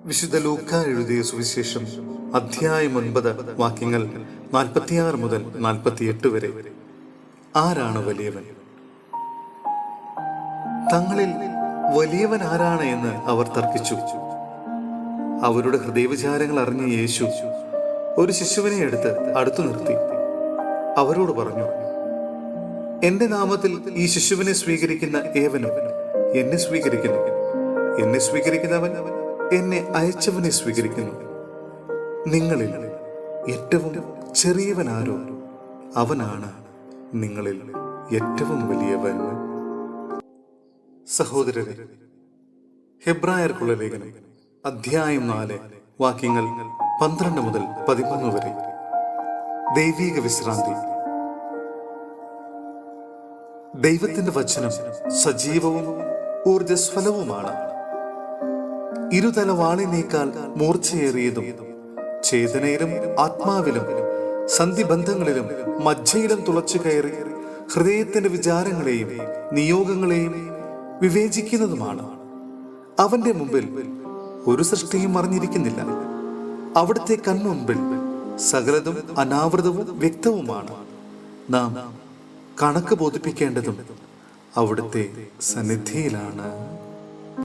വിശുദ്ധ ലൂക്ക എഴുതിയ സുവിശേഷം അധ്യായം 9 വാക്യങ്ങൾ 46 മുതൽ 48 വരെ. ആരാണ് വലിയവൻ? തങ്ങളിൽ വലിയവൻ ആരാണ് എന്ന് അവർ തർക്കിച്ചു. അവരുടെ ഹൃദയവിചാരങ്ങൾ അറിഞ്ഞ യേശു ഒരു ശിശുവിനെ എടുത്ത് അടുത്തു നിർത്തി അവരോട് പറഞ്ഞു, എന്റെ നാമത്തിൽ ഈ ശിശുവിനെ സ്വീകരിക്കുന്ന ഏവനും എന്നെ സ്വീകരിക്കുന്നു. എന്നെ സ്വീകരിക്കുന്നവൻ എന്നെ അയച്ചവനെ സ്വീകരിക്കുന്നു. നിങ്ങളിൽ ഏറ്റവും ചെറിയവനാരോ അവനാണ് നിങ്ങളിൽ ഏറ്റവും വലിയവൻ. സഹോദരരെ, ഹെബ്രായർക്കുള്ള ലേഖനം അധ്യായം 4 വാക്യങ്ങൾ 12 മുതൽ 13 വരെ. ദൈവിക വിശ്രാന്തി. ദൈവത്തിന്റെ വചനം സജീവവും ഊർജ്ജസ്വലവുമാണ്, ഇരുതല വാളിനേക്കാൾ മൂർച്ചയേറിയതും, ചേതനയിലും ആത്മാവിലും സന്ധിബന്ധങ്ങളിലും മജ്ജയിലും തുളച്ചു കയറി ഹൃദയത്തിന്റെ വിചാരങ്ങളെയും നിയോഗങ്ങളെയും വിവേചിക്കുന്നതുമാണ്. അവന്റെ മുമ്പിൽ ഒരു സൃഷ്ടിയും മറിഞ്ഞിരിക്കുന്നില്ല. അവിടുത്തെ കൺമുമ്പിൽ സകലതും അനാവൃതവും വ്യക്തവുമാണ്. നാം കണക്ക് ബോധിപ്പിക്കേണ്ടതും അവിടുത്തെ സന്നിധിയിലാണ്.